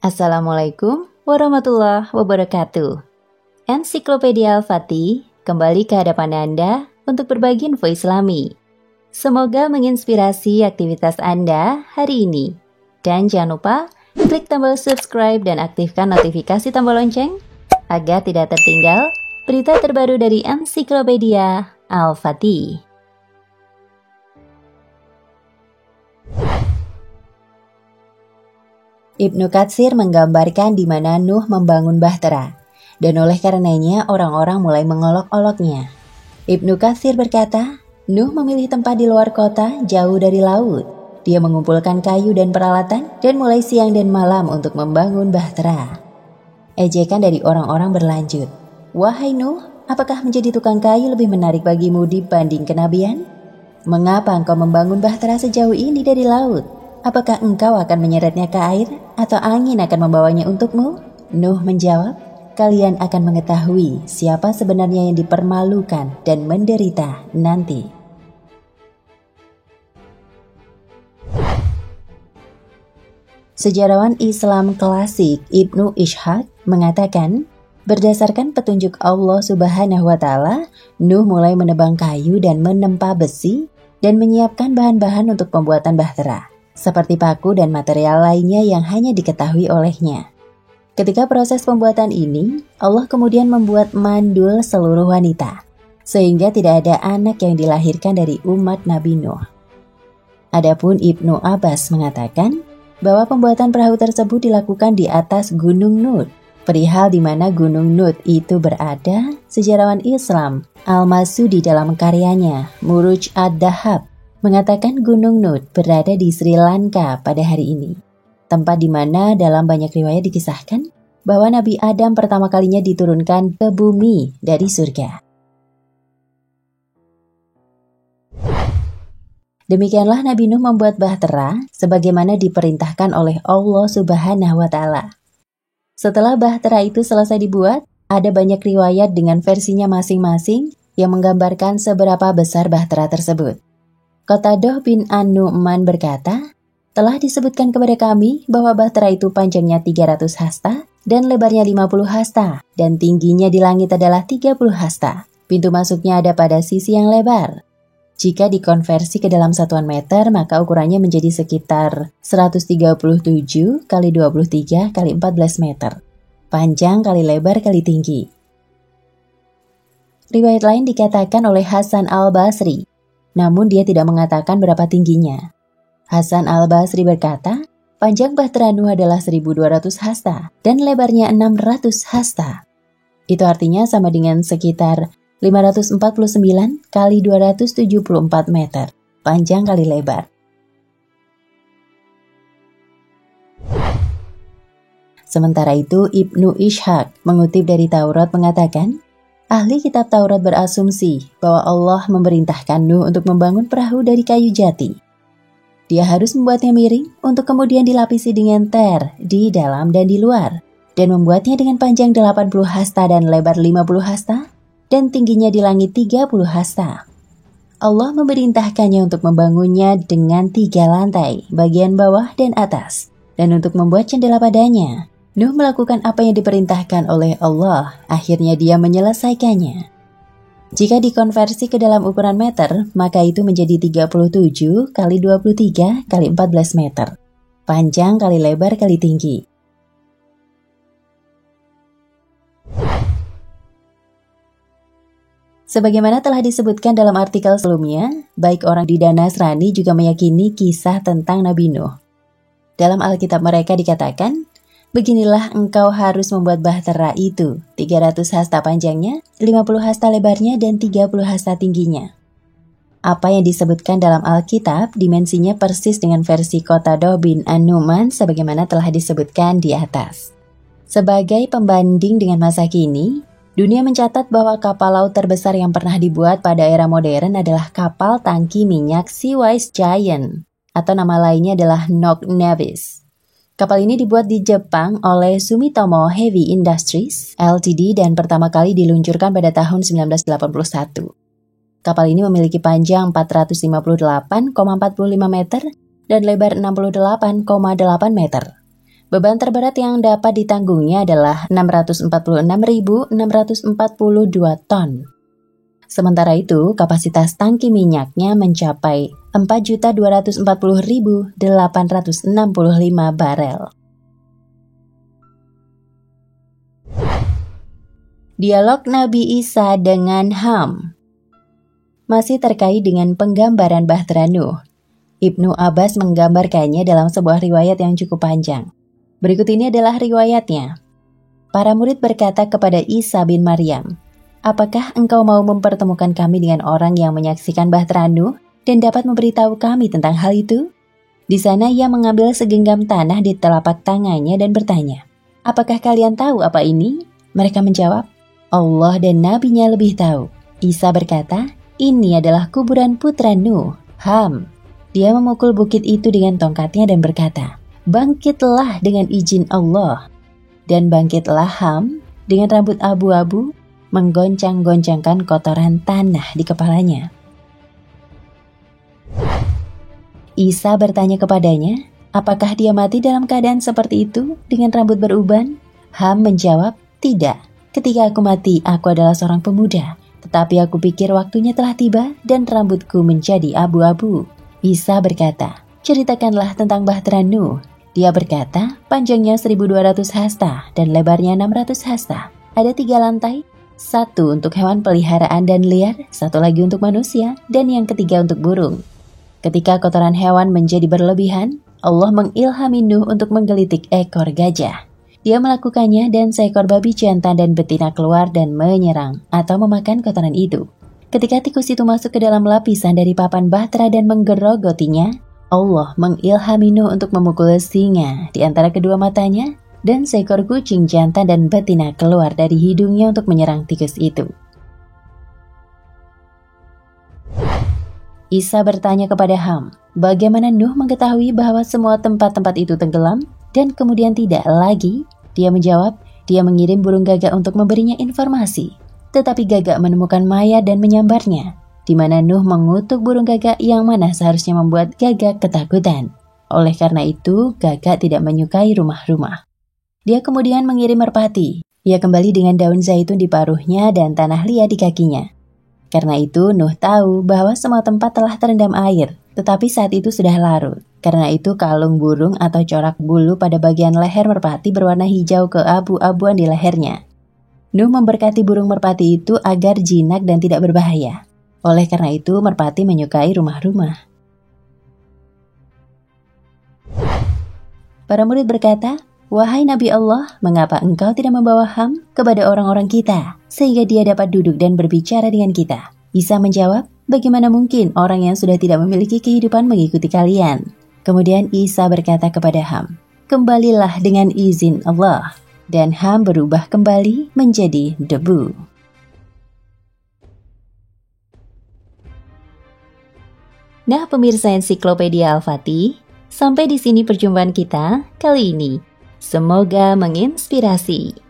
Assalamualaikum warahmatullahi wabarakatuh. Ensiklopedia Al-Fatih kembali ke hadapan Anda untuk berbagi info Islami. Semoga menginspirasi aktivitas Anda hari ini. Dan jangan lupa klik tombol subscribe dan aktifkan notifikasi tombol lonceng agar tidak tertinggal berita terbaru dari Ensiklopedia Al-Fatih. Ibnu Katsir menggambarkan di mana Nuh membangun bahtera, dan oleh karenanya orang-orang mulai mengolok-oloknya. Ibnu Katsir berkata, Nuh memilih tempat di luar kota, jauh dari laut. Dia mengumpulkan kayu dan peralatan, dan mulai siang dan malam untuk membangun bahtera. Ejekan dari orang-orang berlanjut, Wahai Nuh, apakah menjadi tukang kayu lebih menarik bagimu dibanding kenabian? Mengapa engkau membangun bahtera sejauh ini dari laut? Apakah engkau akan menyeretnya ke air atau angin akan membawanya untukmu? Nuh menjawab, kalian akan mengetahui siapa sebenarnya yang dipermalukan dan menderita nanti. Sejarawan Islam klasik Ibnu Ishaq mengatakan, berdasarkan petunjuk Allah Subhanahu wa Ta'ala, Nuh mulai menebang kayu dan menempa besi dan menyiapkan bahan-bahan untuk pembuatan bahtera, seperti paku dan material lainnya yang hanya diketahui olehnya. Ketika proses pembuatan ini, Allah kemudian membuat mandul seluruh wanita, sehingga tidak ada anak yang dilahirkan dari umat Nabi Nuh. Adapun Ibnu Abbas mengatakan bahwa pembuatan perahu tersebut dilakukan di atas Gunung Nut. Perihal di mana Gunung Nut itu berada, sejarawan Islam Al-Masudi dalam karyanya Muruj ad-Dahab mengatakan Gunung Nut berada di Sri Lanka pada hari ini. Tempat di mana dalam banyak riwayat dikisahkan bahwa Nabi Adam pertama kalinya diturunkan ke bumi dari surga. Demikianlah Nabi Nuh membuat bahtera sebagaimana diperintahkan oleh Allah Subhanahu wa Ta'ala. Setelah bahtera itu selesai dibuat, ada banyak riwayat dengan versinya masing-masing yang menggambarkan seberapa besar bahtera tersebut. Qatadah bin An-Nu'man berkata, telah disebutkan kepada kami bahwa bahtera itu panjangnya 300 hasta dan lebarnya 50 hasta dan tingginya di langit adalah 30 hasta. Pintu masuknya ada pada sisi yang lebar. Jika dikonversi ke dalam satuan meter, maka ukurannya menjadi sekitar 137 kali 23 kali 14 meter. Panjang kali lebar kali tinggi. Riwayat lain dikatakan oleh Hasan al-Basri, namun dia tidak mengatakan berapa tingginya. Hasan al-Basri berkata, panjang bahtera Nuh adalah 1200 hasta dan lebarnya 600 hasta. Itu artinya sama dengan sekitar 549 kali 274 meter, panjang kali lebar. Sementara itu, Ibnu Ishaq mengutip dari Taurat mengatakan, ahli kitab Taurat berasumsi bahwa Allah memerintahkan Nuh untuk membangun perahu dari kayu jati. Dia harus membuatnya miring untuk kemudian dilapisi dengan ter di dalam dan di luar, dan membuatnya dengan panjang 80 hasta dan lebar 50 hasta, dan tingginya di langit 30 hasta. Allah memerintahkannya untuk membangunnya dengan 3 lantai, bagian bawah dan atas, dan untuk membuat jendela padanya. Nuh melakukan apa yang diperintahkan oleh Allah, akhirnya dia menyelesaikannya. Jika dikonversi ke dalam ukuran meter, maka itu menjadi 37 kali 23 kali 14 meter. Panjang kali lebar kali tinggi. Sebagaimana telah disebutkan dalam artikel sebelumnya, baik orang di dan Nasrani juga meyakini kisah tentang Nabi Nuh. Dalam Alkitab mereka dikatakan, beginilah engkau harus membuat bahtera itu, 300 hasta panjangnya, 50 hasta lebarnya, dan 30 hasta tingginya. Apa yang disebutkan dalam Alkitab dimensinya persis dengan versi Qatadah bin An-Nu'man sebagaimana telah disebutkan di atas. Sebagai pembanding dengan masa kini, dunia mencatat bahwa kapal laut terbesar yang pernah dibuat pada era modern adalah kapal tangki minyak Seawise Giant, atau nama lainnya adalah Nok Nevis. Kapal ini dibuat di Jepang oleh Sumitomo Heavy Industries Ltd dan pertama kali diluncurkan pada tahun 1981. Kapal ini memiliki panjang 458,45 meter dan lebar 68,8 meter. Beban terberat yang dapat ditanggungnya adalah 646.642 ton. Sementara itu, kapasitas tangki minyaknya mencapai 4.240.865 barel. Dialog Nabi Isa dengan Ham. Masih terkait dengan penggambaran Bahtera Nuh, Ibnu Abbas menggambarkannya dalam sebuah riwayat yang cukup panjang. Berikut ini adalah riwayatnya. Para murid berkata kepada Isa bin Maryam, "Apakah engkau mau mempertemukan kami dengan orang yang menyaksikan Bahtera Nuh dan dapat memberitahu kami tentang hal itu?" Di sana ia mengambil segenggam tanah di telapak tangannya dan bertanya, "Apakah kalian tahu apa ini?" Mereka menjawab, "Allah dan Nabi-Nya lebih tahu." Isa berkata, "Ini adalah kuburan putra Nuh, Ham." Dia memukul bukit itu dengan tongkatnya dan berkata, "Bangkitlah dengan izin Allah." Dan bangkitlah Ham dengan rambut abu-abu, menggoncang-goncangkan kotoran tanah di kepalanya. Isa bertanya kepadanya, apakah dia mati dalam keadaan seperti itu dengan rambut beruban? Ham menjawab, "Tidak. Ketika aku mati, aku adalah seorang pemuda. Tetapi aku pikir waktunya telah tiba dan rambutku menjadi abu-abu." Isa berkata, "Ceritakanlah tentang Bahtera Nuh." Dia berkata, panjangnya 1.200 hasta dan lebarnya 600 hasta. Ada 3 lantai, satu untuk hewan peliharaan dan liar, satu lagi untuk manusia, dan yang ketiga untuk burung. Ketika kotoran hewan menjadi berlebihan, Allah mengilhami Nuh untuk menggelitik ekor gajah. Dia melakukannya dan seekor babi jantan dan betina keluar dan menyerang atau memakan kotoran itu. Ketika tikus itu masuk ke dalam lapisan dari papan bahtera dan menggerogotinya, Allah mengilhami Nuh untuk memukul singa di antara kedua matanya dan seekor kucing jantan dan betina keluar dari hidungnya untuk menyerang tikus itu. Isa bertanya kepada Ham, bagaimana Nuh mengetahui bahwa semua tempat-tempat itu tenggelam dan kemudian tidak lagi? Dia menjawab, dia mengirim burung gagak untuk memberinya informasi. Tetapi gagak menemukan mayat dan menyambarnya, di mana Nuh mengutuk burung gagak yang mana seharusnya membuat gagak ketakutan. Oleh karena itu, gagak tidak menyukai rumah-rumah. Dia kemudian mengirim merpati. Ia kembali dengan daun zaitun di paruhnya dan tanah liat di kakinya. Karena itu, Nuh tahu bahwa semua tempat telah terendam air, tetapi saat itu sudah larut. Karena itu, kalung burung atau corak bulu pada bagian leher merpati berwarna hijau keabu-abuan di lehernya. Nuh memberkati burung merpati itu agar jinak dan tidak berbahaya. Oleh karena itu, merpati menyukai rumah-rumah. Para murid berkata, "Wahai Nabi Allah, mengapa engkau tidak membawa Ham kepada orang-orang kita, sehingga dia dapat duduk dan berbicara dengan kita?" Isa menjawab, "Bagaimana mungkin orang yang sudah tidak memiliki kehidupan mengikuti kalian?" Kemudian Isa berkata kepada Ham, "Kembalilah dengan izin Allah." Dan Ham berubah kembali menjadi debu. Nah, pemirsa Ensiklopedia Al-Fatih, sampai di sini perjumpaan kita kali ini. Semoga menginspirasi.